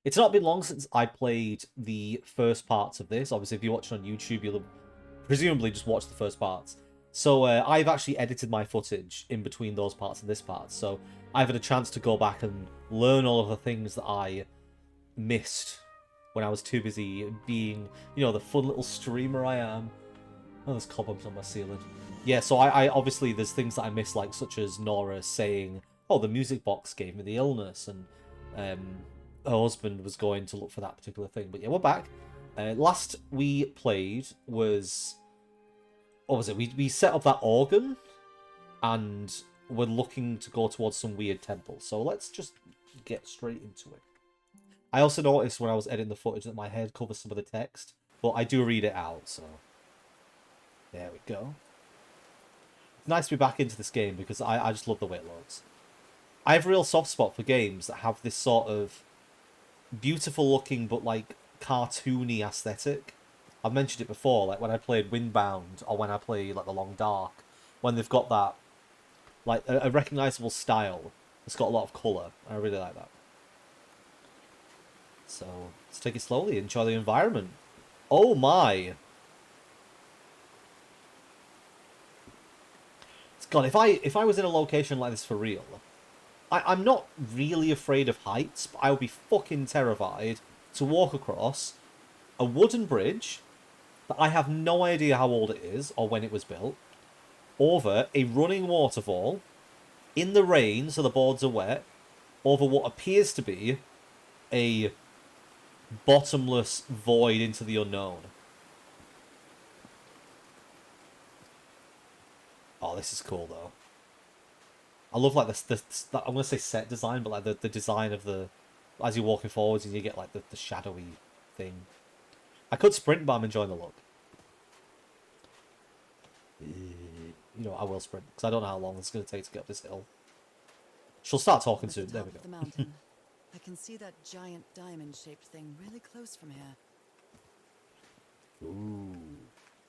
It's not been long since I played the first parts of this. Obviously, if you're watching on YouTube, you'll presumably just watch the first parts. So I've actually edited my footage in between those parts and this part. So I've had a chance to go back and learn all of the things that I missed when I was too busy being, the fun little streamer I am. Oh, there's cobwebs on my ceiling. Yeah, so I obviously there's things that I missed, like such as Norah saying, "Oh, the music box gave me the illness," and her husband was going to look for that particular thing. But yeah, we're back. Last we played was what was it? We set up that organ, and we're looking to go towards some weird temple. So let's just get straight into it. I also noticed when I was editing the footage that my head covers some of the text, but I do read it out. So there we go. It's nice to be back into this game because I just love the way it looks. I have a real soft spot for games that have this sort of beautiful looking but like cartoony aesthetic. I've mentioned it before, like when I played Windbound or when I play like The Long Dark, when they've got that like a recognizable style. It's got a lot of colour. I really like that. So let's take it slowly, enjoy the environment. Oh my! God, if I was in a location like this for real, I'm not really afraid of heights, but I would be fucking terrified to walk across a wooden bridge that I have no idea how old it is or when it was built, over a running waterfall, in the rain so the boards are wet, over what appears to be a bottomless void into the unknown. Oh, this is cool though. I love like I'm gonna say set design, but like the design of the as you're walking forwards and you get like the shadowy thing. I could sprint, but I'm enjoying the look. I will sprint because I don't know how long it's gonna take to get up this hill. She'll start talking soon. There we go. The mountain. I can see that giant diamond-shaped thing really close from here. Ooh,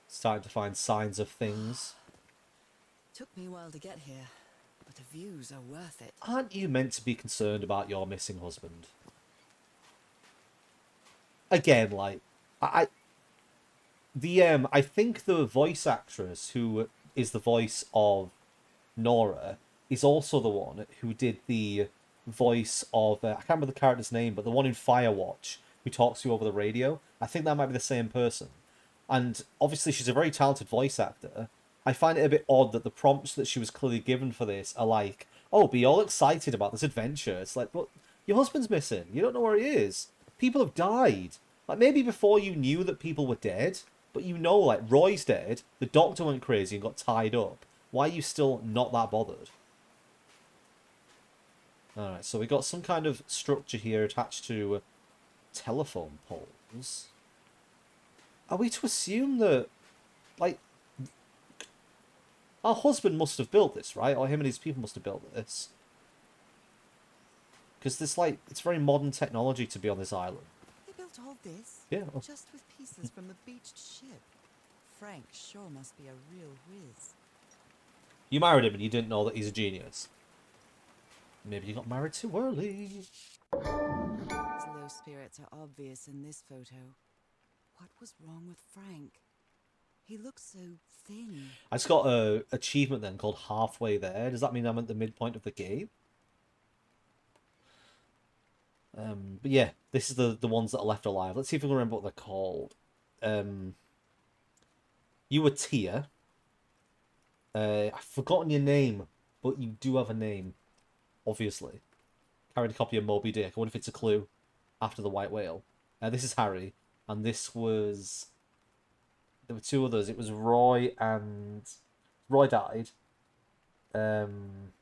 starting to find signs of things. Took me a while to get here, but the views are worth it. Aren't you meant to be concerned about your missing husband? Again, like I think the voice actress who is the voice of Norah is also the one who did the voice of I can't remember the character's name, but the one in Firewatch who talks to you over the radio. I think that might be the same person. And obviously she's a very talented voice actor. I find it a bit odd that the prompts that she was clearly given for this are like, "Oh, be all excited about this adventure." It's like, but your husband's missing. You don't know where he is. People have died. Like maybe before you knew that people were dead, but like Roy's dead. The doctor went crazy and got tied up. Why are you still not that bothered? Alright, so we got some kind of structure here attached to telephone poles. Are we to assume that, like, our husband must have built this, right? Or him and his people must have built this. Because this, like, it's very modern technology to be on this island. They built all this? Yeah. Just with pieces from the beached ship. Frank sure must be a real whiz. You married him and you didn't know that he's a genius. Maybe you got married too early. His low spirits are obvious in this photo. What was wrong with Frank? He looks so thin. I just got a achievement then called Halfway There. Does that mean I'm at the midpoint of the game? But yeah, this is the ones that are left alive. Let's see if we can remember what they're called. You were Tia. I've forgotten your name, but you do have a name. Obviously. Carried a copy of Moby Dick. I wonder if it's a clue after the white whale. This is Harry. And this was... There were two others. It was Roy and... Roy died. I'm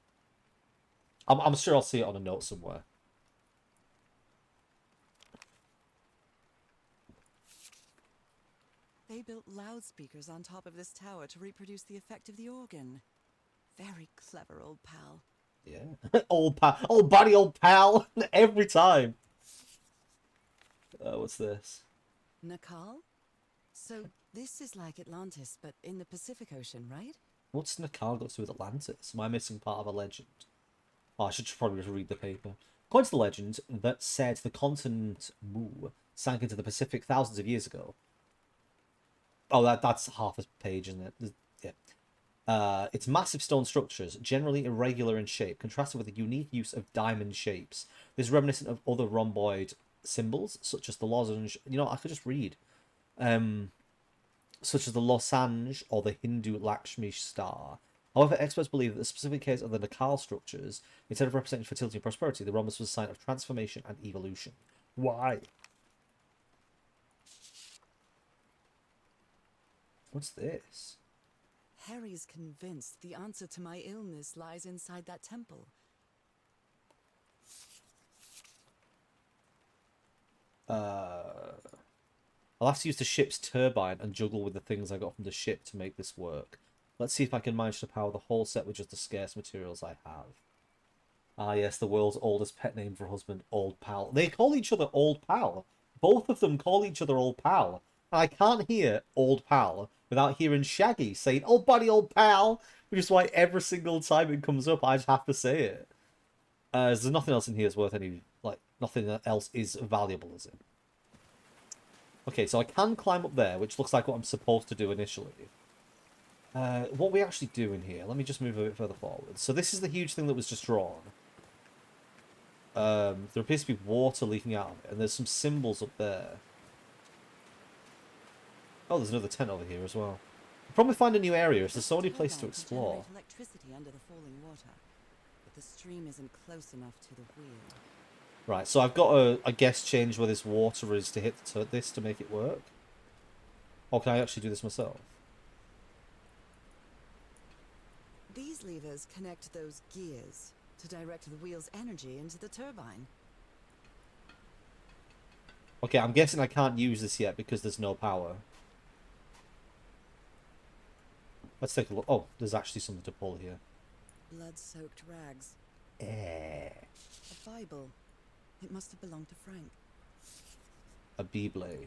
sure I'll see it on a note somewhere. They built loudspeakers on top of this tower to reproduce the effect of the organ. Very clever, old pal. Yeah. Old pal. Old buddy, old pal. Every time. What's this? Nakal? So this is like Atlantis, but in the Pacific Ocean, right? What's Nakal got to do with Atlantis? Am I missing part of a legend? Oh, I should probably just read the paper. According to the legend that said the continent Mu sank into the Pacific thousands of years ago. Oh, that's half a page, isn't it? Yeah. Its massive stone structures, generally irregular in shape, contrasted with the unique use of diamond shapes. This is reminiscent of other rhomboid symbols, such as the lozenge. You know, I could just read. Such as the losange or the Hindu Lakshmi star. However, experts believe that the specific case of the Nakal structures, instead of representing fertility and prosperity, the rhombus was a sign of transformation and evolution. Why? What's this? Harry's convinced the answer to my illness lies inside that temple. I'll have to use the ship's turbine and juggle with the things I got from the ship to make this work. Let's see if I can manage to power the whole set with just the scarce materials I have. Ah, yes, the world's oldest pet name for a husband, Old Pal. They call each other Old Pal. Both of them call each other Old Pal. And I can't hear Old Pal without hearing Shaggy saying, "Oh, buddy, Old Pal," which is why every single time it comes up, I just have to say it. There's nothing else in here that's worth any, like, nothing else is valuable, is it? Okay, so I can climb up there, which looks like what I'm supposed to do initially. What we actually do in here, let me just move a bit further forward. So this is the huge thing that was just drawn. There appears to be water leaking out of it, and there's some symbols up there. Oh, there's another tent over here as well. The problem with finding a new area is there's so many places to explore. Electricity under the falling water, but the stream isn't close enough to the wheel. Right, so I've got to, I guess, change where this water is to hit this to make it work. Or can I actually do this myself? These levers connect those gears to direct the wheel's energy into the turbine. Okay, I'm guessing I can't use this yet because there's no power. Let's take a look. Oh, there's actually something to pull here. Blood-soaked rags. Eh. A Bible. It must have belonged to Frank. A Bible.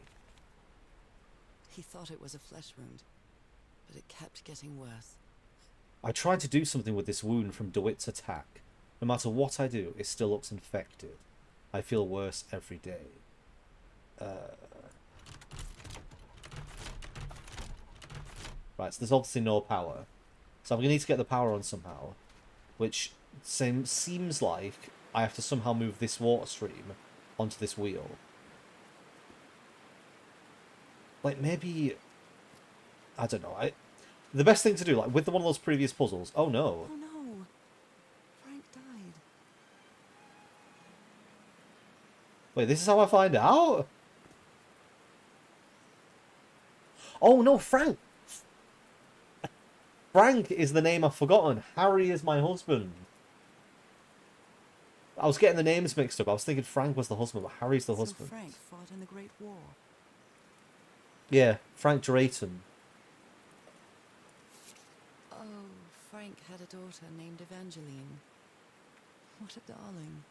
He thought it was a flesh wound, but it kept getting worse. I tried to do something with this wound from DeWitt's attack. No matter what I do, it still looks infected. I feel worse every day. Right, so there's obviously no power. So I'm going to need to get the power on somehow. Which seems like I have to somehow move this water stream onto this wheel. Like, maybe... I don't know. The best thing to do, like, with one of those previous puzzles... Oh, no. Oh, no. Frank died. Wait, this is how I find out? Oh, no, Frank! Frank is the name I've forgotten. Harry is my husband. I was getting the names mixed up. I was thinking Frank was the husband, but Harry's the husband. Frank fought in the Great War. Yeah, Frank Drayton. Oh, Frank had a daughter named Evangeline. What a darling.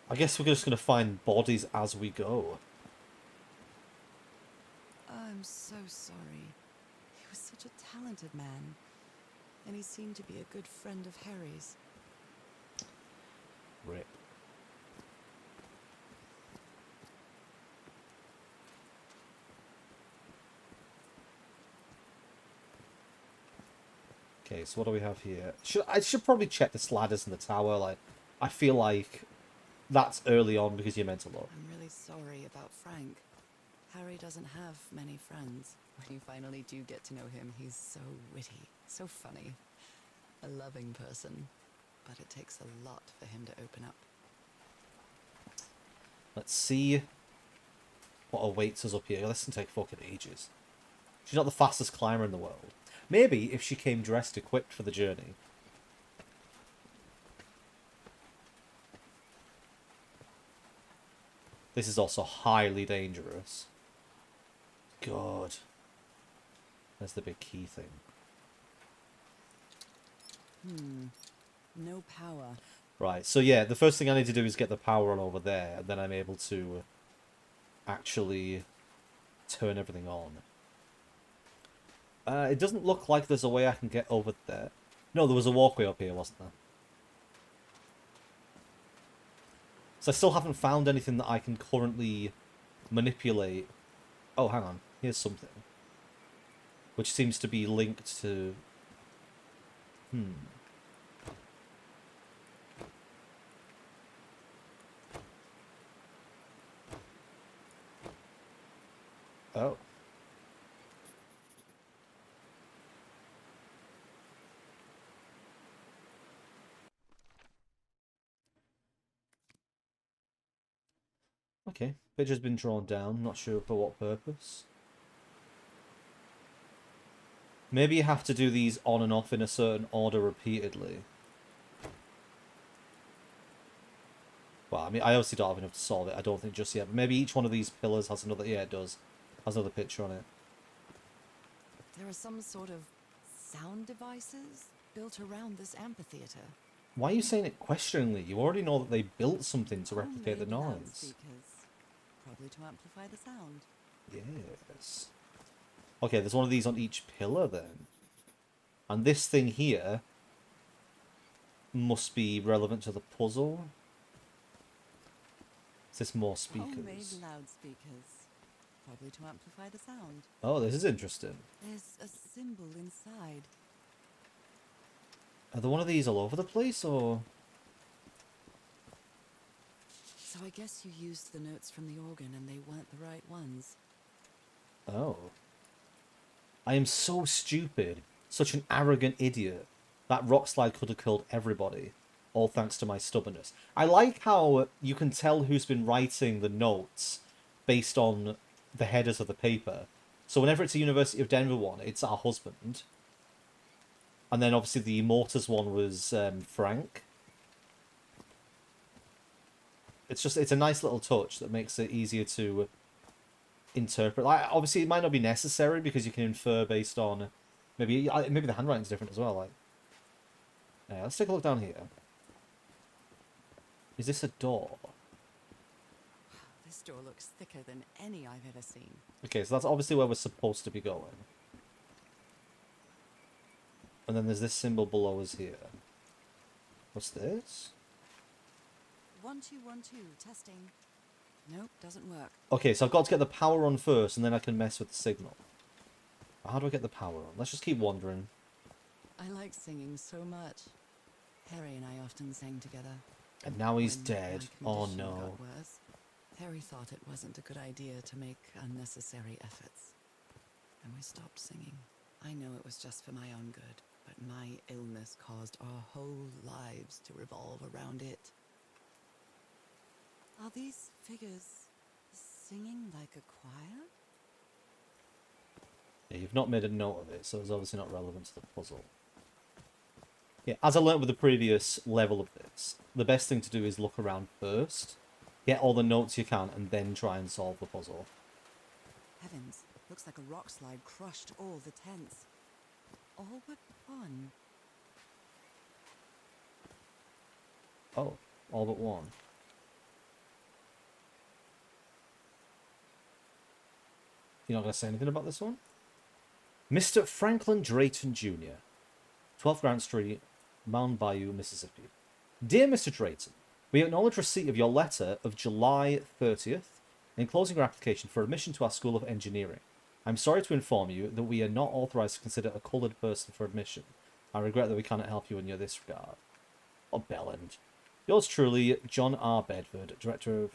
I guess we're just going to find bodies as we go. I'm so sorry. He was such a talented man. And he seemed to be a good friend of Harry's. Rip. Okay, so what do we have here? I should probably check the ladders in the tower. Like, I feel like that's early on because you're meant to look. I'm really sorry about Frank. Harry doesn't have many friends. When you finally do get to know him, he's so witty, so funny. A loving person. But it takes a lot for him to open up. Let's see what awaits us up here. This can take fucking ages. She's not the fastest climber in the world. Maybe if she came dressed, equipped for the journey. This is also highly dangerous. God. There's the big key thing. No power. Right, so yeah, the first thing I need to do is get the power on over there, and then I'm able to actually turn everything on. It doesn't look like there's a way I can get over there. No, there was a walkway up here, wasn't there? So I still haven't found anything that I can currently manipulate. Oh, hang on. Here's something. Which seems to be linked to... Oh. Okay. Picture's been drawn down. Not sure for what purpose. Maybe you have to do these on and off in a certain order repeatedly. Well, I mean, I obviously don't have enough to solve it. I don't think just yet. But maybe each one of these pillars has another... Yeah, it does. Has another picture on it. There are some sort of sound devices built around this amphitheater. Why are you saying it questioningly? You already know that they built something to replicate the Homemade noise. loudspeakers, probably to amplify the sound. Yes. Okay, there's one of these on each pillar then. And this thing here must be relevant to the puzzle. Is this more speakers? Homemade loudspeakers, probably to amplify the sound. Oh, this is interesting. There's a symbol inside. Are there one of these all over the place, or...? So I guess you used the notes from the organ and they weren't the right ones. Oh. I am so stupid. Such an arrogant idiot. That rock slide could have killed everybody. All thanks to my stubbornness. I like how you can tell who's been writing the notes based on the headers of the paper. So whenever it's a University of Denver one, it's our husband. And then obviously the Mortars one was Frank. It's a nice little touch that makes it easier to interpret. Like, obviously it might not be necessary because you can infer based on maybe the handwriting's different as well. Like, yeah, let's take a look down here. Is this a door? This door looks thicker than any I've ever seen. Okay, so that's obviously where we're supposed to be going. And then there's this symbol below us here. What's this? 1212, testing. Nope, doesn't work. Okay, so I've got to get the power on first, and then I can mess with the signal. How do I get the power on? Let's just keep wandering. I like singing so much. Harry and I often sang together. And now he's When dead. my Oh condition no. got worse, Harry thought it wasn't a good idea to make unnecessary efforts. And we stopped singing. I know it was just for my own good, but my illness caused our whole lives to revolve around it. Are these figures singing like a choir? Yeah, you've not made a note of it, so it's obviously not relevant to the puzzle. Yeah, as I learnt with the previous level of this, the best thing to do is look around first, get all the notes you can, and then try and solve the puzzle. Heavens, looks like a rock slide crushed all the tents. All but one. Oh, all but one. You're not going to say anything about this one? Mr. Franklin Drayton Jr., 12 Grant Street, Mound Bayou, Mississippi. Dear Mr. Drayton, we acknowledge receipt of your letter of July 30th, enclosing your application for admission to our School of Engineering. I'm sorry to inform you that we are not authorized to consider a colored person for admission. I regret that we cannot help you in this regard. Oh, Belland. Yours truly, John R. Bedford, Director of...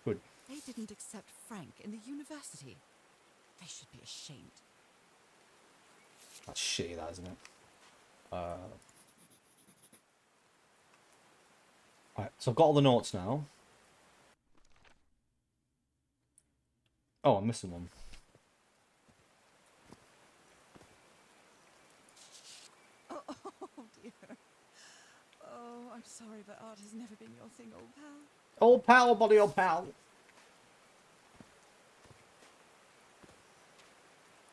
Good. They didn't accept Frank in the university. They should be ashamed. That's shitty, that, isn't it? Right, so I've got all the notes now. Oh, I'm missing one. Oh dear. Oh, I'm sorry, but art has never been your thing, old pal. Old pal, buddy, old pal.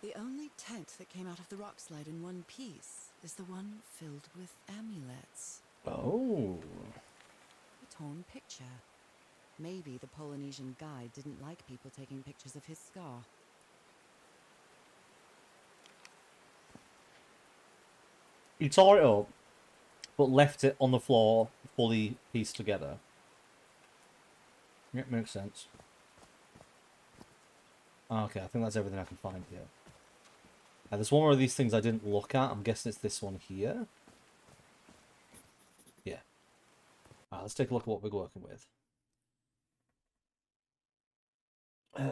The only tent that came out of the rock slide in one piece is the one filled with amulets. Oh. A torn picture. Maybe the Polynesian guide didn't like people taking pictures of his scar. He tore it up, but left it on the floor fully pieced together. Yeah, makes sense. Okay, I think that's everything I can find here. There's one more of these things I didn't look at. I'm guessing it's this one here. Yeah. Alright, let's take a look at what we're working with.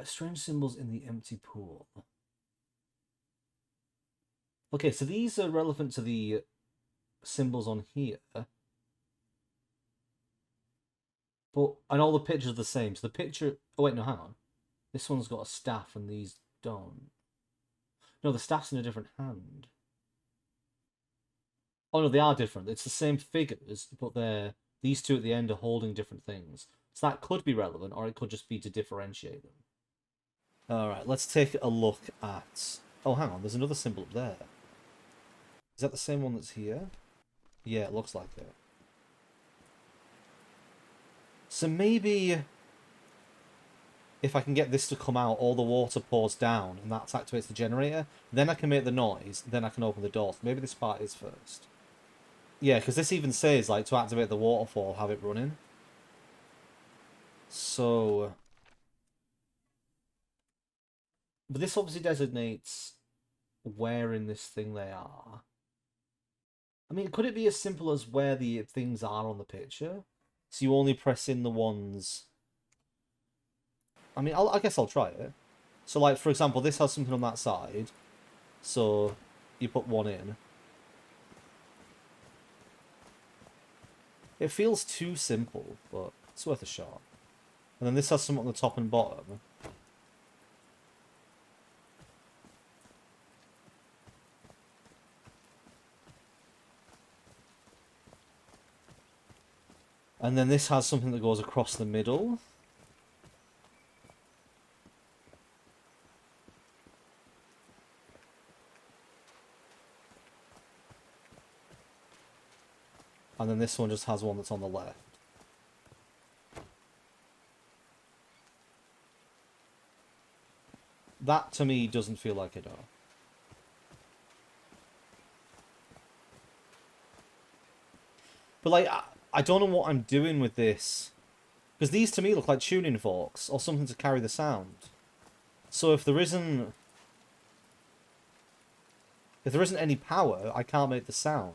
Strange symbols in the empty pool. Okay, so these are relevant to the symbols on here. But, and all the pictures are the same. So the picture... Oh, wait, no, hang on. This one's got a staff and these don't. No, the staff's in a different hand. Oh, no, they are different. It's the same figures, but they're... These two at the end are holding different things. So that could be relevant, or it could just be to differentiate them. Alright, let's take a look at... Oh, hang on, there's another symbol up there. Is that the same one that's here? Yeah, it looks like it. So maybe... If I can get this to come out, all the water pours down, and that activates the generator, then I can make the noise, then I can open the door. So maybe this part is first. Yeah, because this even says, like, to activate the waterfall, have it running. So... But this obviously designates where in this thing they are. I mean, could it be as simple as where the things are on the picture? So you only press in the ones... I mean, I guess I'll try it. So, like, for example, this has something on that side. So, you put one in. It feels too simple, but it's worth a shot. And then this has something on the top and bottom. And then this has something that goes across the middle. And then this one just has one that's on the left. That, to me, doesn't feel like a door. But, like, I don't know what I'm doing with this. Because these, to me, look like tuning forks, or something to carry the sound. So if there isn't... If there isn't any power, I can't make the sound.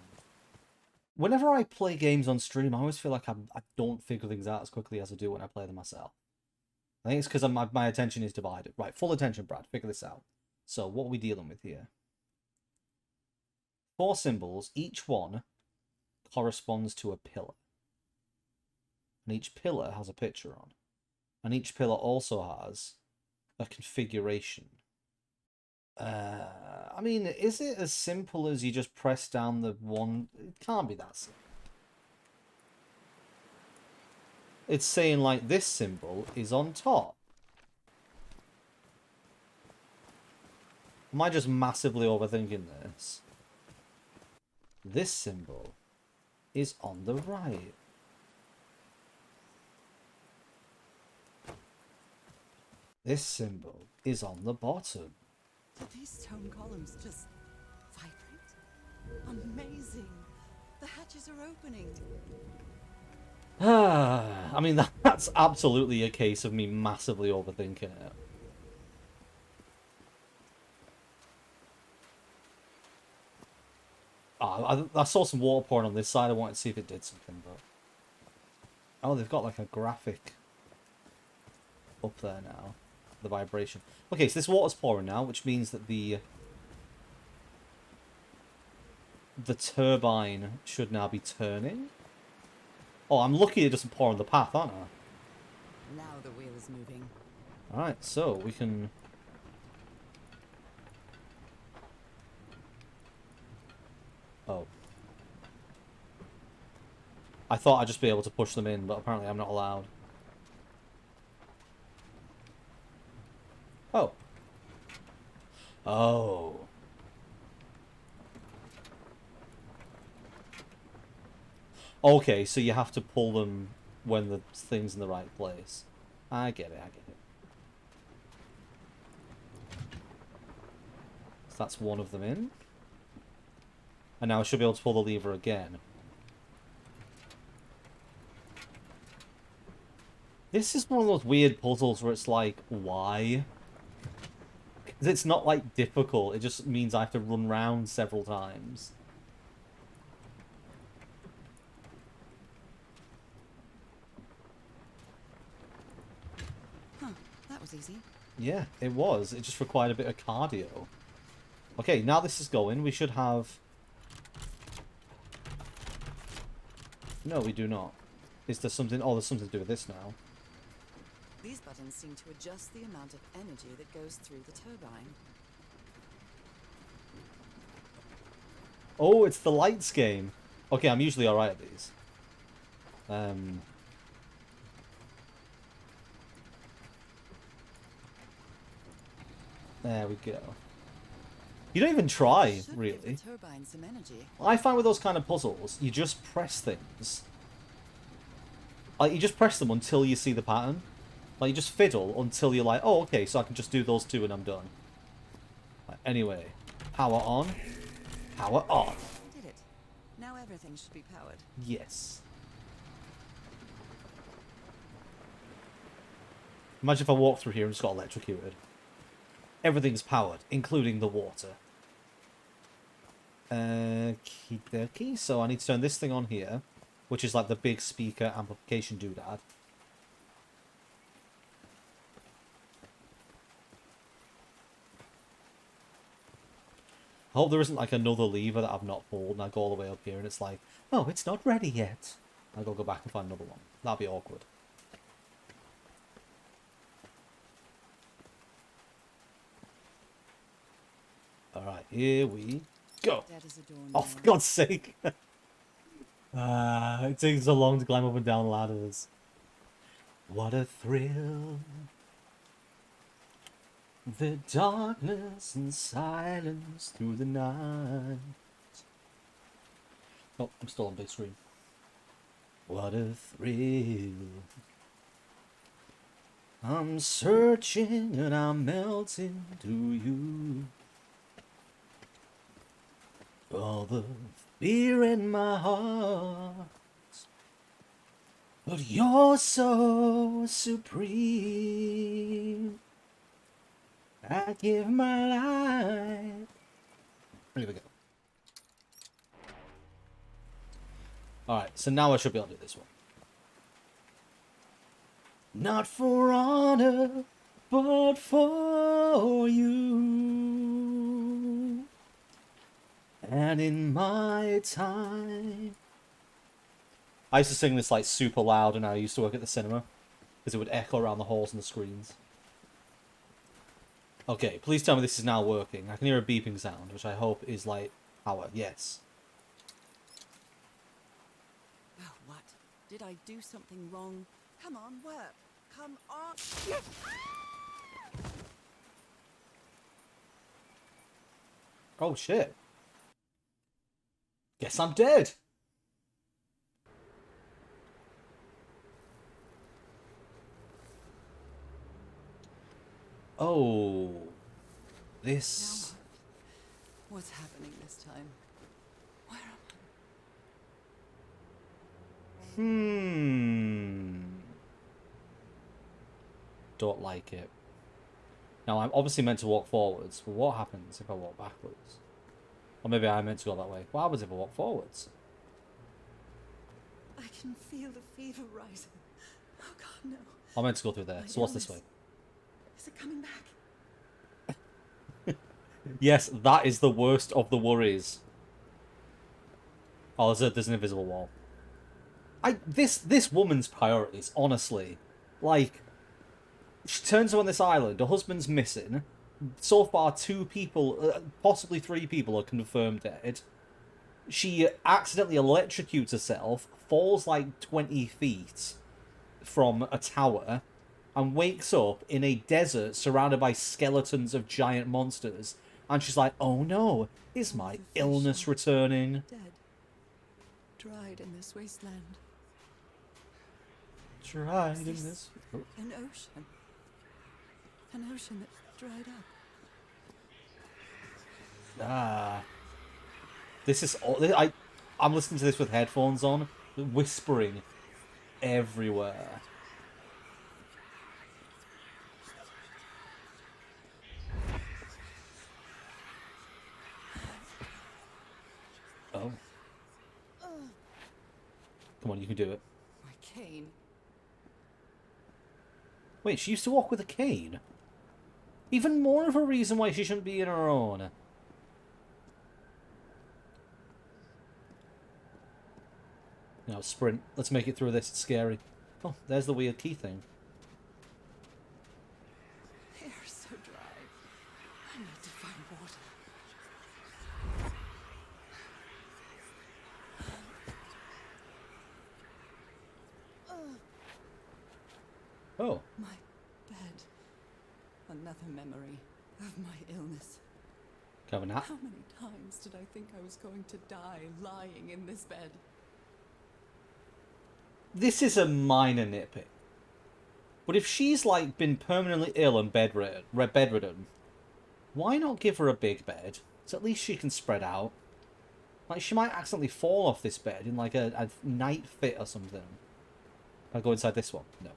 Whenever I play games on stream, I always feel like I don't figure things out as quickly as I do when I play them myself. I think it's because my attention is divided. Right, full attention, Brad. Figure this out. So, what are we dealing with here? 4 symbols. Each one corresponds to a pillar. And each pillar has a picture on. And each pillar also has a configuration. I mean, is it as simple as you just press down the one? It can't be that simple. It's saying, like, this symbol is on top. Am I just massively overthinking this? This symbol is on the right. This symbol is on the bottom. Did these stone columns just vibrate? Amazing! The hatches are opening. I mean, that's absolutely a case of me massively overthinking it. I saw some water pouring on this side. I wanted to see if it did something, but... Oh, they've got like a graphic up there now. The vibration. Okay, so this water's pouring now, which means that the turbine should now be turning. Oh, I'm lucky it doesn't pour on the path, aren't I? Now the wheel is moving. Alright, so we can... Oh. I thought I'd just be able to push them in, but apparently I'm not allowed. Oh. Oh. Okay, so you have to pull them when the thing's in the right place. I get it, I get it. So that's one of them in. And now I should be able to pull the lever again. This is one of those weird puzzles where it's like, why? Because it's not, like, difficult. It just means I have to run round several times. Huh, that was easy. Yeah, it was. It just required a bit of cardio. Okay, now this is going. We should have... No, we do not. Is there something... Oh, there's something to do with this now. These buttons seem to adjust the amount of energy that goes through the turbine. Oh, it's the lights game. Okay, I'm usually alright at these. There we go. You don't even try, Should really. give the turbine some energy. I find with those kind of puzzles, you just press things. Like, you just press them until you see the pattern. Like, you just fiddle until you're like, oh, okay, so I can just do those two and I'm done. Right, anyway, power on. Power on. Did it. Now everything should be powered. Yes. Imagine if I walk through here and just got electrocuted. Everything's powered, including the water. Okie dokie. So I need to turn this thing on here, which is like the big speaker amplification doodad. I hope there isn't like another lever that I've not pulled and I go all the way up here and it's like, oh, it's not ready yet. I gotta go back and find another one. That'd be awkward. Alright, here we go. Dead as a doornail. Oh, for God's sake. It takes so long to climb up and down ladders. What a thrill. The darkness and silence through the night. Oh, I'm still on big screen. What a thrill. I'm searching and I'm melting to you. All the fear in my heart, but you're so supreme. I give my life. Here we go. Alright, so now I should be able to do this one. Not for honor, but for you. And in my time... I used to sing this like super loud and I used to work at the cinema. Because it would echo around the halls and the screens. Okay, please tell me this is now working. I can hear a beeping sound, which I hope is like power. Yes. Oh, what? Did I do something wrong? Come on, work. Come on. Oh shit. Guess I'm dead. Oh. This... Now what? What's happening this time? Where am I? Don't like it. Now, I'm obviously meant to walk forwards, but what happens if I walk backwards? Or maybe I'm meant to go that way. What happens if I walk forwards? I can feel the fever rising. Oh God, no. I'm meant to go through there. So what's this way? Is it coming back? Yes, that is the worst of the worries. Oh, there's an invisible wall. This woman's priorities, honestly. Like, she turns up on this island, her husband's missing. So far, 2 people, possibly 3 people are confirmed dead. She accidentally electrocutes herself, falls like 20 feet from a tower, and wakes up in a desert surrounded by skeletons of giant monsters. And she's like, oh no, is my illness returning? Dead. Dried in this wasteland. Dried in this... An ocean. An ocean that dried up. Ah. This is... I'm listening to this with headphones on, whispering everywhere. Come on, you can do it. My cane. Wait, she used to walk with a cane? Even more of a reason why she shouldn't be in her own. No, sprint. Let's make it through this. It's scary. Oh, there's the weird key thing. Hair so dry. I need to find water. Oh. My bed. Another memory of my illness. Have a nap? How many times did I think I was going to die lying in this bed? This is a minor nitpick. But if she's, like, been permanently ill and bedridden, why not give her a big bed? So at least she can spread out. Like, she might accidentally fall off this bed in, like, a night fit or something. I'll go inside this one. No.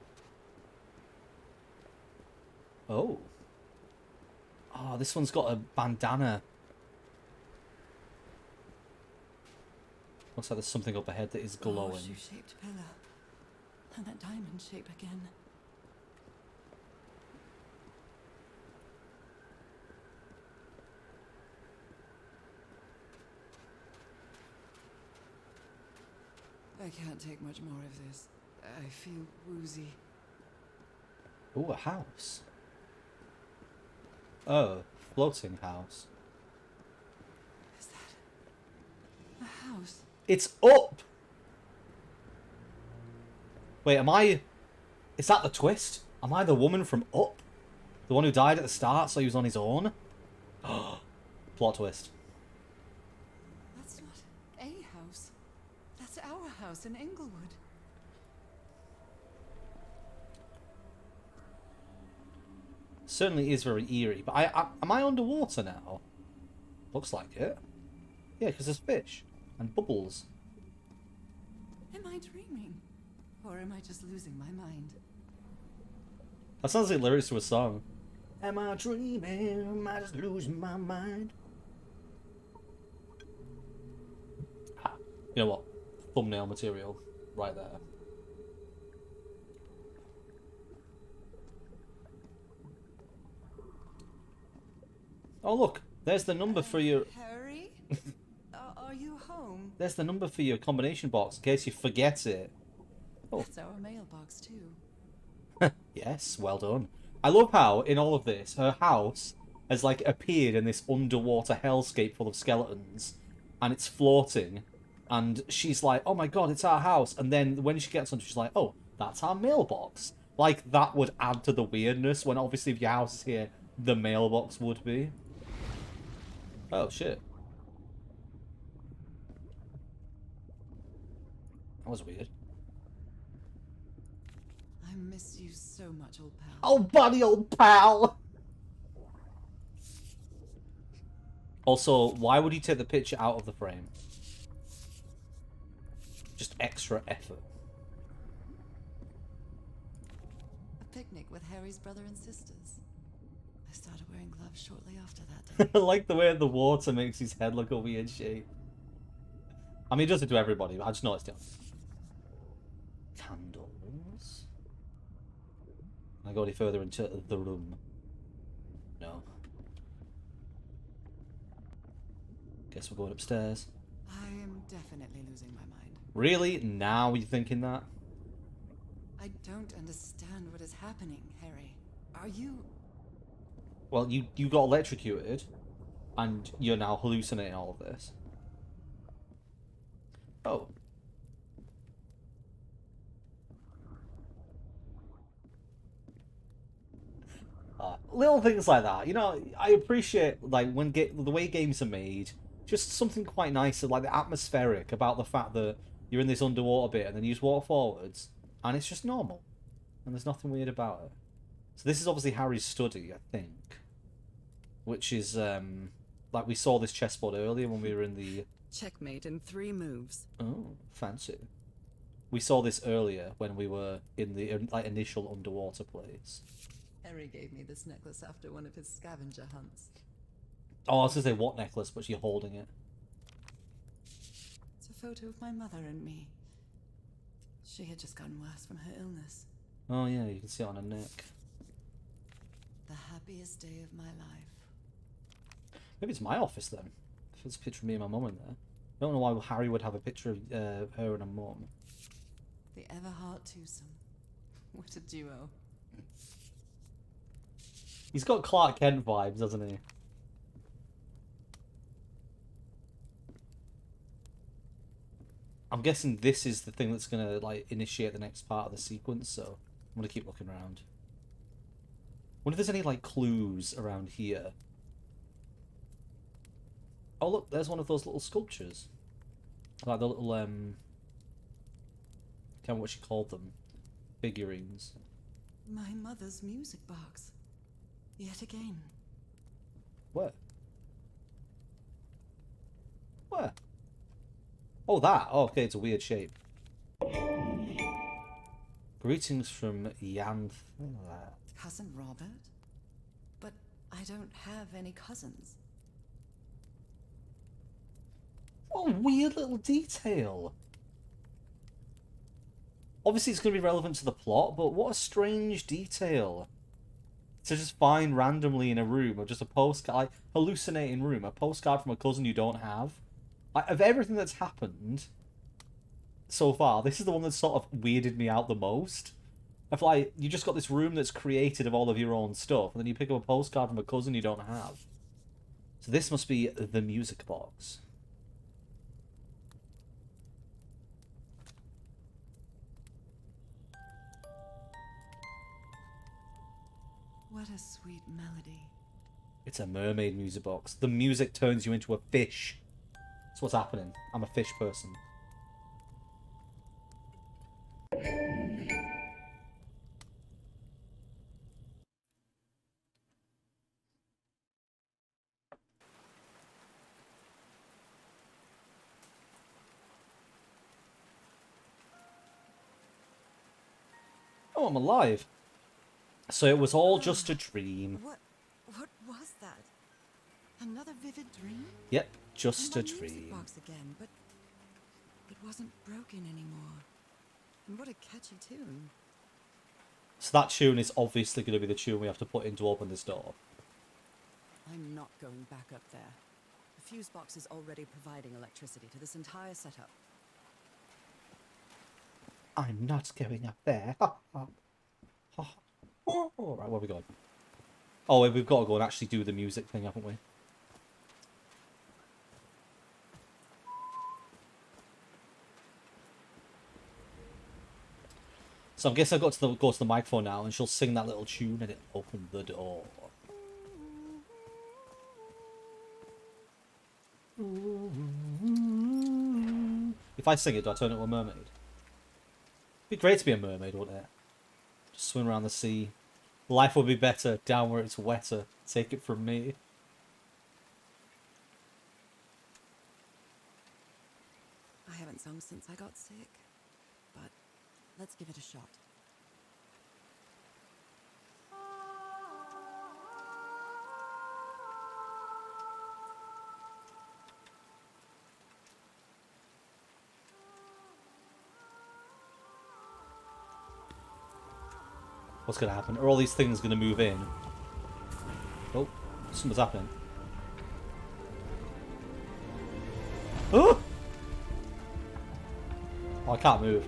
Oh. Oh, this one's got a bandana. Looks like there's something up ahead that is glowing. Oh, shoe-shaped pillar. And that diamond shape again. I can't take much more of this. I feel woozy. Ooh, a house. Oh, floating house. Is that a house? It's up! Wait, am I... Is that the twist? Am I the woman from Up? The one who died at the start, so he was on his own? Plot twist. That's not a house. That's our house in Inglewood. Certainly is very eerie, but am I underwater now? Looks like it. Yeah, because there's fish and bubbles. Am I dreaming? Or am I just losing my mind? That sounds like lyrics to a song. Am I dreaming? Am I just losing my mind? Ah, you know what? Thumbnail material right there. Oh look, there's the number for your... Harry? Are you home? There's the number for your combination box in case you forget it. Oh. That's our mailbox too. Yes, well done. I love how, in all of this, her house has, like, appeared in this underwater hellscape full of skeletons, and it's floating, and she's like, oh my god, it's our house, and then when she gets onto it, she's like, oh, that's our mailbox. Like, that would add to the weirdness, when obviously if your house is here, the mailbox would be. Oh, shit. That was weird. I miss you so much, old pal. Oh, buddy, old pal! Also, why would you take the picture out of the frame? Just extra effort. A picnic with Harry's brother and sisters. I started wearing gloves shortly after that I day. like the way the water makes his head look a weird shape. I mean, he does it to everybody, but I just noticed it. Candles. Can I go any further into the room? No. Guess we're going upstairs. I am definitely losing my mind. Really? Now you're thinking that? I don't understand what is happening, Harry. Are you... Well, you got electrocuted, and you're now hallucinating all of this. Oh. Little things like that. You know, I appreciate, like, when the way games are made, just something quite nice, like the atmospheric about the fact that you're in this underwater bit, and then you just walk forwards, and it's just normal. And there's nothing weird about it. So this is obviously Harry's study, I think. Which is, like we saw this chessboard earlier when we were in the... Checkmate in 3 moves. Oh, fancy. We saw this earlier when we were in the like initial underwater place. Harry gave me this necklace after one of his scavenger hunts. Oh, I was going to say what necklace, but you're holding it. It's a photo of my mother and me. She had just gotten worse from her illness. Oh yeah, you can see it on her neck. The happiest day of my life. Maybe it's my office then. If it's a picture of me and my mum in there. I don't know why Harry would have a picture of her and her mum. The Everhart twosome. What a duo. He's got Clark Kent vibes, doesn't he? I'm guessing this is the thing that's gonna like initiate the next part of the sequence, so I'm gonna keep looking around. Wonder if there's any like clues around here. Oh look, there's one of those little sculptures. Like the little can't remember what she called them. Figurines. My mother's music box. Yet again. Where? Where? Oh, that. Oh, okay, it's a weird shape. Greetings from Jan. Cousin Robert? But I don't have any cousins. What a weird little detail. Obviously, it's going to be relevant to the plot, but what a strange detail. To just find randomly in a room, or just a postcard, like, hallucinating room, a postcard from a cousin you don't have. Like, of everything that's happened so far, this is the one that sort of weirded me out the most. Of like, you just got this room that's created of all of your own stuff, and then you pick up a postcard from a cousin you don't have. So this must be the music box. What a sweet melody. It's a mermaid music box. The music turns you into a fish. That's what's happening. I'm a fish person. Oh, I'm alive. So it was all just a dream. What was that? Another vivid dream? Yep, just a And my music dream. box again, but it wasn't broken anymore. And what a catchy tune. So that tune is obviously going to be the tune we have to put in to open this door. I'm not going back up there. The fuse box is already providing electricity to this entire setup. I'm not going up there. Oh, right, where are we going? Oh, we've got to go and actually do the music thing, haven't we? So I guess I've got to go to the microphone now, and she'll sing that little tune, and it'll open the door. If I sing it, do I turn into a mermaid? It'd be great to be a mermaid, wouldn't it? Just swim around the sea. Life would be better down where it's wetter. Take it from me. I haven't sung since I got sick, but let's give it a shot. What's going to happen? Are all these things going to move in? Oh, something's happening. Oh! Oh, I can't move.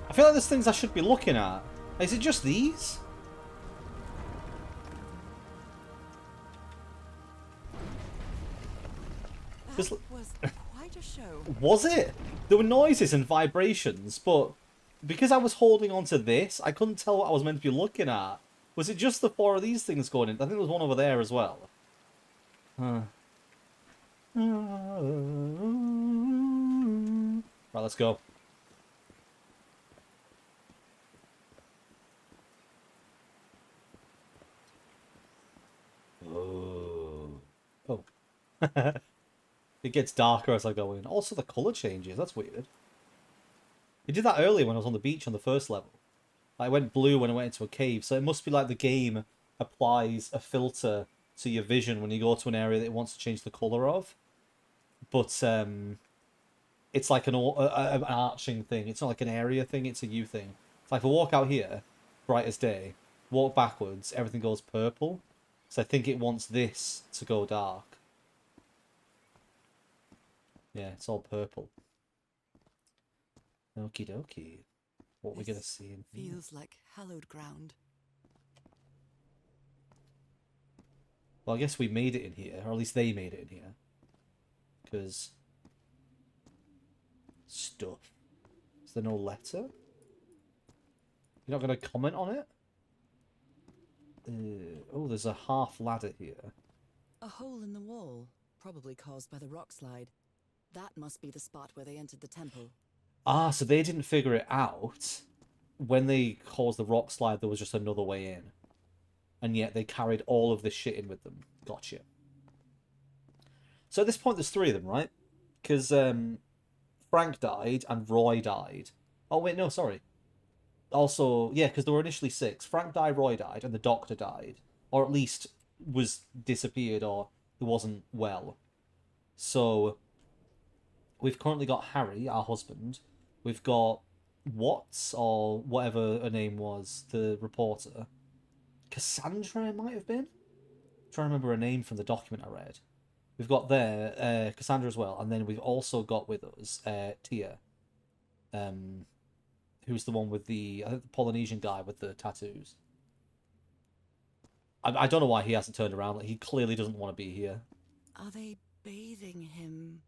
I feel like there's things I should be looking at. Is it just these? That was quite a show. Was it? There were noises and vibrations, but because I was holding on to this, I couldn't tell what I was meant to be looking at. Was it just the four of these things going in? I think there was one over there as well. Huh. Right, let's go. Oh. Oh. It gets darker as I go in. Also, the colour changes. That's weird. It did that earlier when I was on the beach on the first level. Like, it went blue when I went into a cave, so it must be like the game applies a filter to your vision when you go to an area that it wants to change the colour of. But it's like an arching thing. It's not like an area thing, it's a you thing. It's like if I walk out here, bright as day, walk backwards, everything goes purple. So I think it wants this to go dark. Yeah, it's all purple. Okie dokie. What we're gonna see in here? Feels like hallowed ground. Well, I guess we made it in here, or at least they made it in here. Because... stuff. Is there no letter? You're not going to comment on it? Oh, there's a half ladder here. A hole in the wall, probably caused by the rock slide. That must be the spot where they entered the temple. Ah, so they didn't figure it out. When they caused the rock slide, there was just another way in. And yet they carried all of this shit in with them. Gotcha. So at this point, there's 3 of them, right? Because Frank died and Roy died. Oh, wait, no, sorry. Also, yeah, because there were initially 6. Frank died, Roy died, and the doctor died. Or at least was disappeared, or he wasn't well. So, we've currently got Harry, our husband. We've got Watts, or whatever her name was, the reporter. Cassandra, it might have been? I'm trying to remember her name from the document I read. We've got there Cassandra as well, and then we've also got with us Tia, who's the one with the Polynesian guy with the tattoos. I don't know why he hasn't turned around. Like, he clearly doesn't want to be here. Are they bathing him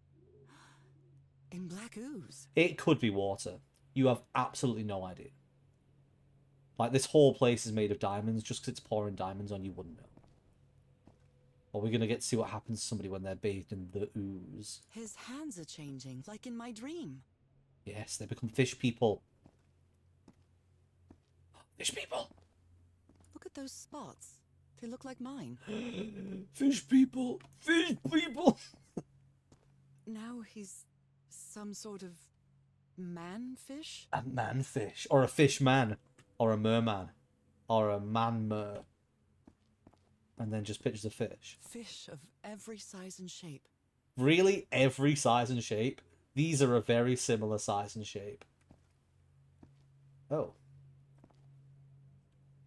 in black ooze? It could be water. You have absolutely no idea. Like, this whole place is made of diamonds. Just because it's pouring diamonds on you wouldn't know. Or we're going to get to see what happens to somebody when they're bathed in the ooze. His hands are changing, like in my dream. Yes, they become fish people. Fish people! Look at those spots. They look like mine. Fish people! Fish people! Now he's some sort of man-fish? A man-fish. Or a fish man. Or a merman. Or a man-mer. And then just pictures of fish. Fish of every size and shape. Really? Every size and shape? These are a very similar size and shape. Oh.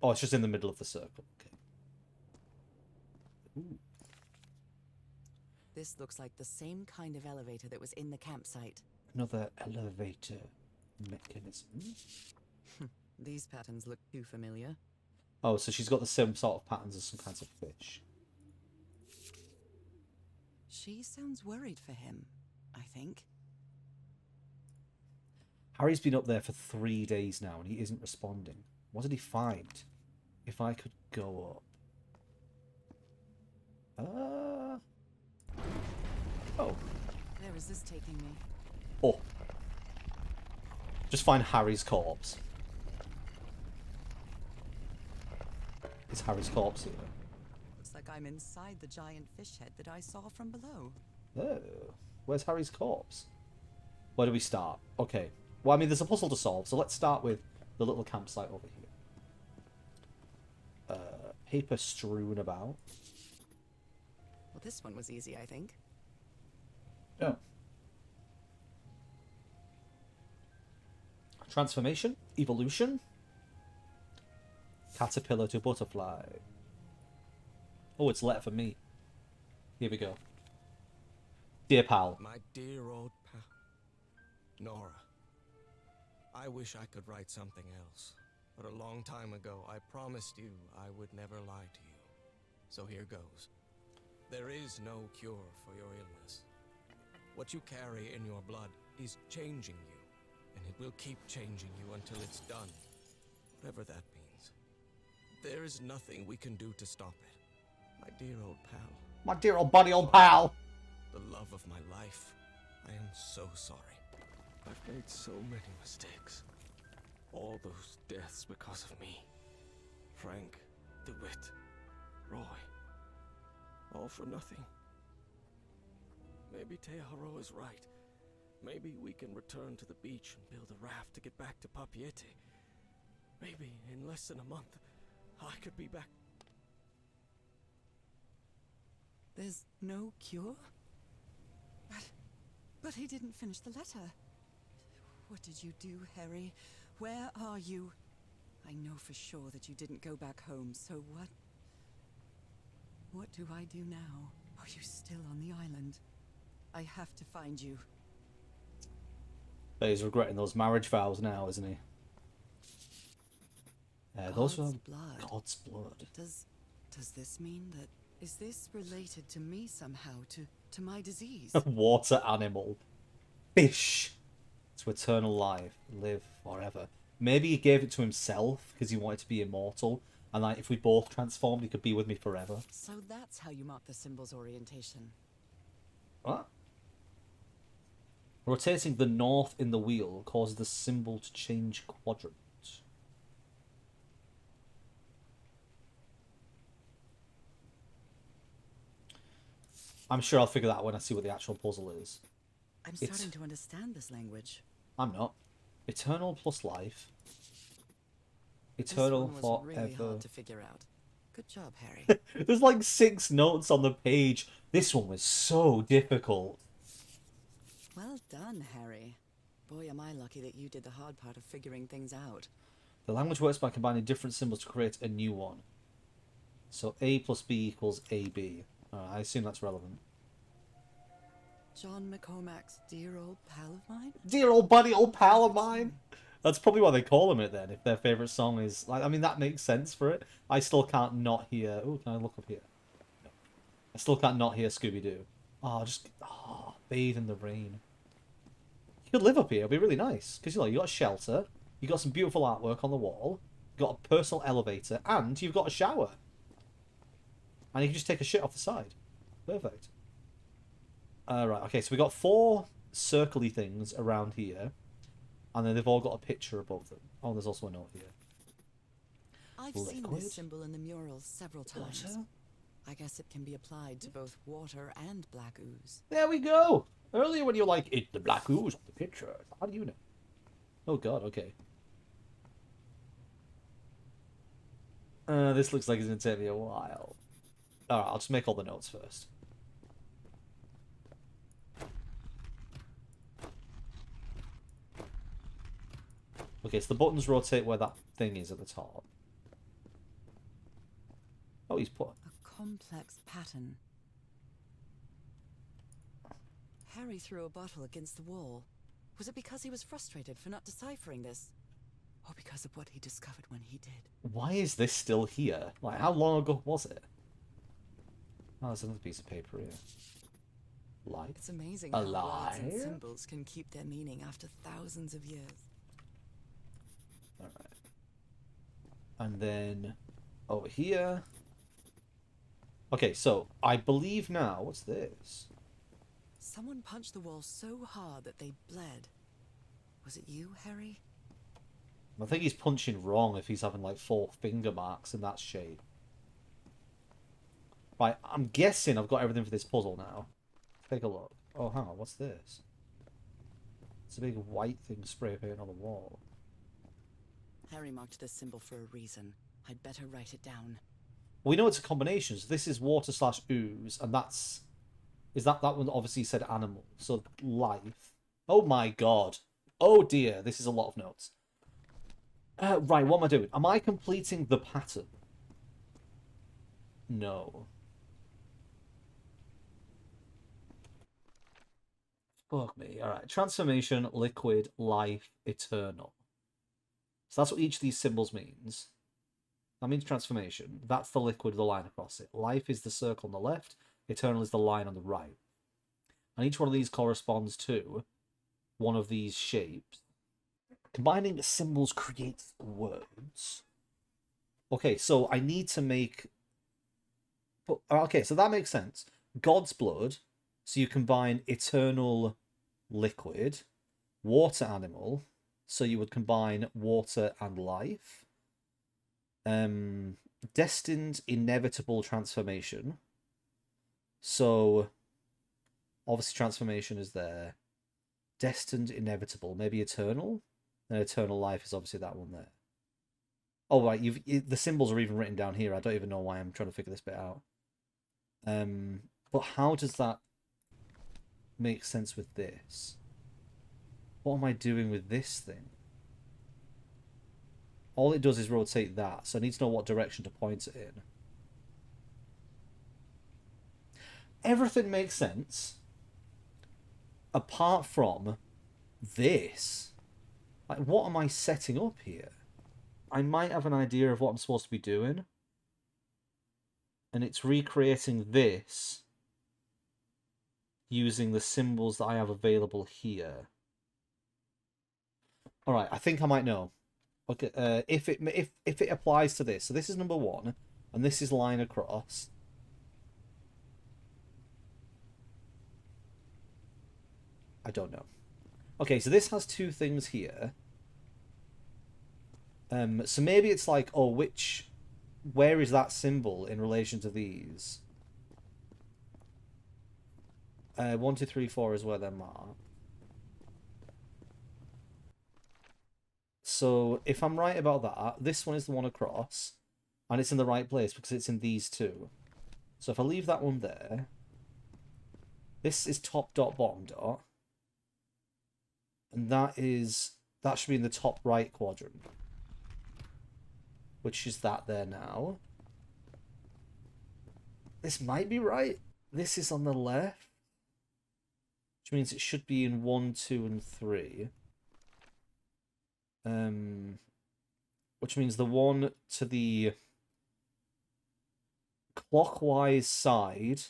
Oh, it's just in the middle of the circle. Okay. Ooh. This looks like the same kind of elevator that was in the campsite. Another elevator mechanism. These patterns look too familiar. Oh, so she's got the same sort of patterns as some kinds of fish. She sounds worried for him, I think. Harry's been up there for 3 days now and he isn't responding. What did he find? If I could go up. Oh. Where is this taking me? Oh. Just find Harry's corpse. Is Harry's corpse here? Looks like I'm inside the giant fish head that I saw from below. Oh. Where's Harry's corpse? Where do we start? Okay. Well, I mean, there's a puzzle to solve, so let's start with the little campsite over here. Paper strewn about. Well, this one was easy, I think. Oh. Transformation? Evolution? Caterpillar to butterfly. Oh, it's a letter for me. Here we go. Dear pal. My dear old pal. Norah. I wish I could write something else. But a long time ago, I promised you I would never lie to you. So here goes. There is no cure for your illness. What you carry in your blood is changing you. And it will keep changing you until it's done. Whatever that means. There is nothing we can do to stop it. My dear old pal. My dear old buddy, old pal. The love of my life. I am so sorry. I've made so many mistakes. All those deaths because of me. Frank, DeWitt, Roy. All for nothing. Maybe Teaharo is right. Maybe we can return to the beach and build a raft to get back to Papiete. Maybe in less than a month, I could be back. There's no cure? But he didn't finish the letter. What did you do, Harry? Where are you? I know for sure that you didn't go back home, so what? What do I do now? Are you still on the island? I have to find you. But he's regretting those marriage vows now, isn't he? Those are blood. God's blood. Does this mean that... Is this related to me somehow, to my disease? Water animal. Fish. To eternal life. Live forever. Maybe he gave it to himself because he wanted to be immortal. And like, if we both transformed, he could be with me forever. So that's how you mark the symbol's orientation. What? Rotating the north in the wheel causes the symbol to change quadrant. I'm sure I'll figure that out when I see what the actual puzzle is. I'm starting to understand this language. I'm not. Eternal plus life. Eternal this one was forever. really hard to figure out. Good job, Harry. There's like 6 notes on the page. This one was so difficult. Well done, Harry. Boy, am I lucky that you did the hard part of figuring things out. The language works by combining different symbols to create a new one. So A plus B equals AB. I assume that's relevant. John McCormack's dear old pal of mine? Dear old buddy, old pal of mine. That's probably why they call him it then, if their favourite song is... Like, I mean, that makes sense for it. I still can't not hear... Oh, can I look up here? No. I still can't not hear Scooby-Doo. Oh, just... Oh, bathe in the rain. You could live up here. It'd be really nice. Because, you know, you got a shelter. You got some beautiful artwork on the wall. You got a personal elevator. And you've got a shower. And you can just take a shit off the side. Perfect. Right, okay, so we got 4 circly things around here. And then they've all got a picture above them. Oh, there's also a note here. I've seen this symbol in the murals several times. Water? I guess it can be applied to both water and black ooze. There we go! Earlier when you were like, it's the black ooze on the picture. How do you know? Oh god, okay. This looks like it's going to take me a while. Alright, I'll just make all the notes first. Okay, so the buttons rotate where that thing is at the top. Oh, he's put... A complex pattern. Harry threw a bottle against the wall. Was it because he was frustrated for not deciphering this? Or because of what he discovered when he did? Why is this still here? Like, how long ago was it? Oh, there's another piece of paper here. Light. It's amazing how words and symbols can keep their meaning after thousands of years. Alright. And then over here. Okay, so I believe now, what's this? Someone punched the wall so hard that they bled. Was it you, Harry? I think he's punching wrong if he's having like 4 finger marks in that shape. Right, I'm guessing I've got everything for this puzzle now. Take a look. Oh, hang on, what's this? It's a big white thing spray painted on the wall. Harry marked this symbol for a reason. I'd better write it down. We know it's a combination. So this is water / ooze, and that's... Is that one obviously said animal? So life. Oh my god. Oh dear, this is a lot of notes. Right, what am I doing? Am I completing the pattern? No. Fuck me. Alright, transformation, liquid, life, eternal. So that's what each of these symbols means. That means transformation. That's the liquid with the line across it. Life is the circle on the left. Eternal is the line on the right. And each one of these corresponds to one of these shapes. Combining the symbols creates words. Okay, so I need to make... Okay, so that makes sense. God's blood. So you combine eternal liquid. Water animal. So you would combine water and life. Destined inevitable transformation. So Obviously, transformation is there. Destined, inevitable, maybe eternal. And eternal life is obviously that one there. Oh right, the symbols are even written down here. I don't even know why I'm trying to figure this bit out. But how does that make sense with this? What am I doing with this thing? All it does is rotate that, so I need to know what direction to point it in. Everything makes sense, apart from this. Like, what am I setting up here? I might have an idea of what I'm supposed to be doing. And it's recreating this using the symbols that I have available here. Alright, I think I might know. Okay, if it applies to this. So this is number 1, and this is line across. I don't know. Okay, so this has 2 things here. So maybe it's like, oh, where is that symbol in relation to these? 1, 2, 3, 4 is where they're marked. So if I'm right about that, this one is the one across, and it's in the right place because it's in these 2. So if I leave that one there, this is top dot, bottom dot, and that should be in the top right quadrant, which is that there now. This might be right. This is on the left, which means it should be in 1, 2, and 3. Which means the one to the clockwise side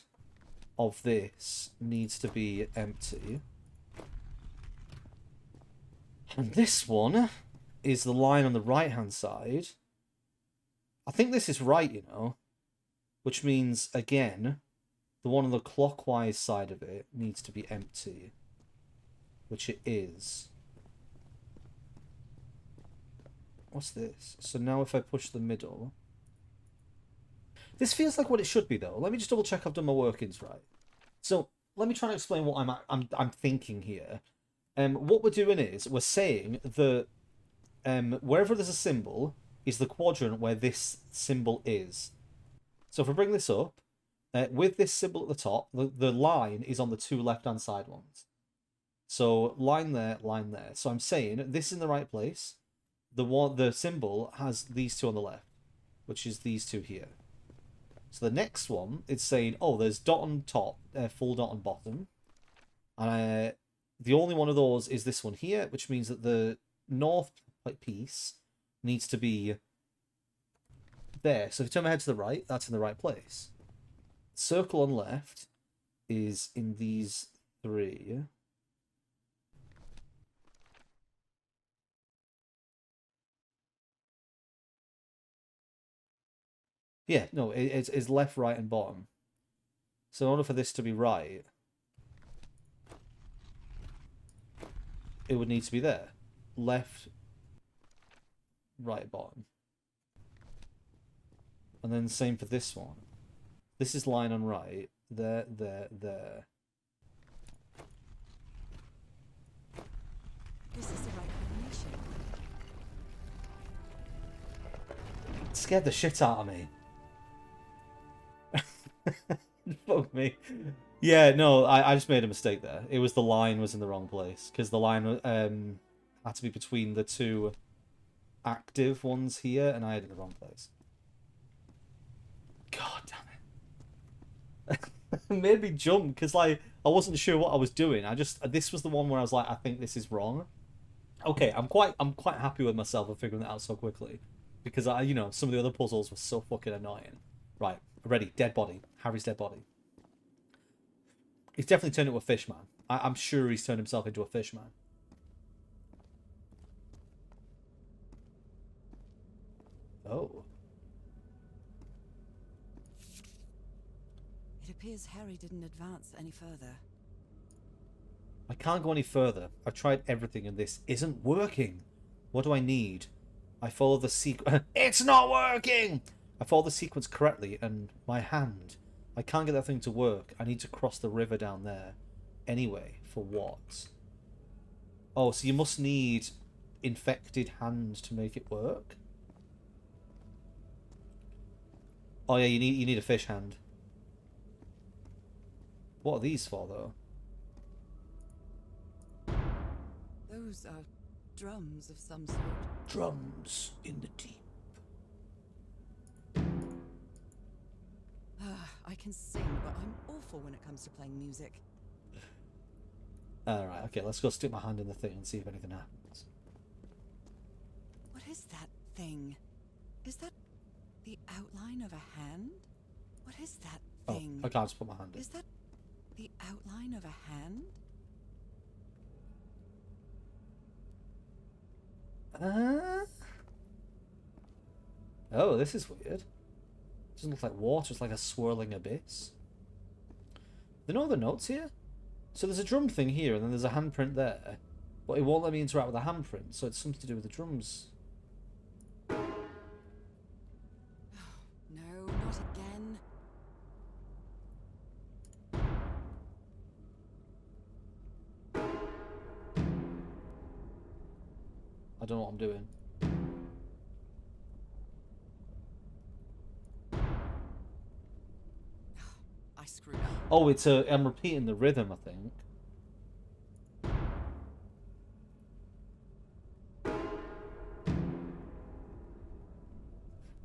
of this needs to be empty. And this one is the line on the right-hand side. I think this is right, you know. Which means, again, the one on the clockwise side of it needs to be empty. Which it is. What's this? So now if I push the middle... This feels like what it should be, though. Let me just double check I've done my workings right. So, let me try and explain what I'm thinking here. What we're doing is, we're saying that wherever there's a symbol is the quadrant where this symbol is. So if I bring this up, with this symbol at the top, the line is on the 2 left-hand side ones. So line there, line there. So I'm saying this is in the right place. The symbol has these 2 on the left, which is these 2 here. So the next one, it's saying, oh, there's dot on top, full dot on bottom. And the only one of those is this one here, which means that the north piece needs to be there. So if you turn my head to the right, that's in the right place. Circle on left is in these 3. Yeah, no, it's left, right, and bottom. So in order for this to be right, it would need to be there. Left, right, bottom. And then same for this one. This is line on right. There, there, there. This is the right combination. It scared the shit out of me. Fuck me. Yeah, no, I just made a mistake there. It was the line was in the wrong place. Because the line had to be between the 2 active ones here, and I had it in the wrong place. God damn it. It made me jump, because like, I wasn't sure what I was doing. This was the one where I was like, I think this is wrong. Okay, I'm quite happy with myself for figuring that out so quickly. Because some of the other puzzles were so fucking annoying. Right, ready, dead body. Harry's dead body. He's definitely turned into a fish man. I'm sure he's turned himself into a fish man. Oh. It appears Harry didn't advance any further. I can't go any further. I've tried everything and this isn't working. What do I need? I follow the sequence. It's not working! I follow the sequence correctly and my hand. I can't get that thing to work. I need to cross the river down there. anyway. For what? Oh, so you must need infected hands to make it work? Oh yeah, you need a fish hand. What are these for, though? Those are drums of some sort. Drums in the deep. I can sing, but I'm awful when it comes to playing music. Alright, okay, let's go stick my hand in the thing and see if anything happens. What is that thing? Is that the outline of a hand? What is that thing? Oh, I can't just put my hand in. Is that the outline of a hand? Oh, this is weird. Doesn't look like water, it's like a swirling abyss. There are no other notes here? So there's a drum thing here, and then there's a handprint there. But it won't let me interact with the handprint, so it's something to do with the drums. No, not again. I don't know what I'm doing. I screwed up. Oh, I'm repeating the rhythm, I think.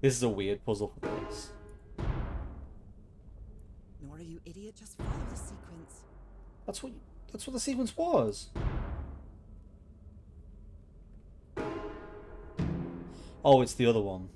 This is a weird puzzle for this. Norah, you idiot, just follow the sequence. That's what the sequence was. Oh, it's the other one.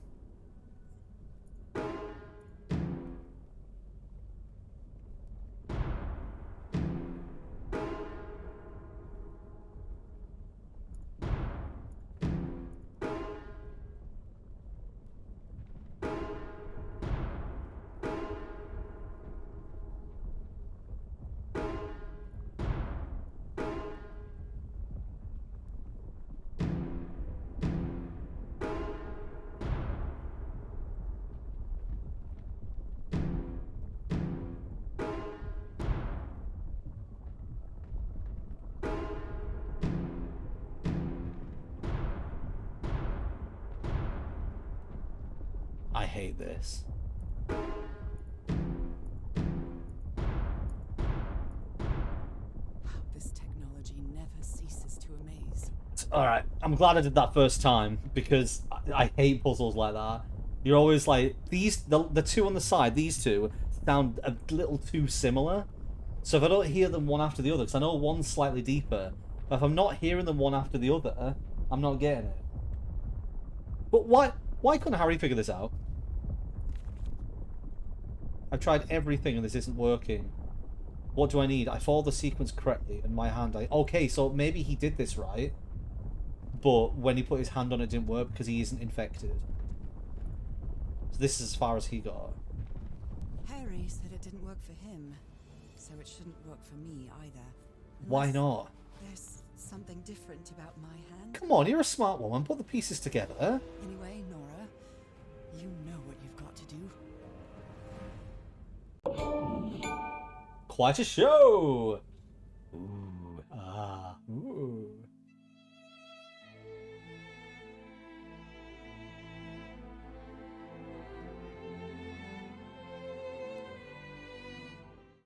I hate this. This technology never ceases to amaze. Alright, I'm glad I did that first time, because I hate puzzles like that. You're always like, the two on the side, these two, sound a little too similar. So if I don't hear them one after the other, because I know one's slightly deeper, but if I'm not hearing them one after the other, I'm not getting it. But why couldn't Harry figure this out? I've tried everything and this isn't working. What do I need? I followed the sequence correctly and my hand... Okay, so maybe he did this right. But when he put his hand on it, didn't work because he isn't infected. So this is as far as he got. Harry said it didn't work for him, so it shouldn't work for me either. Why not? There's something different about my hand. Come on, you're a smart woman. Put the pieces together. Anyway, Norah, you know what you've got to do. Quite a show!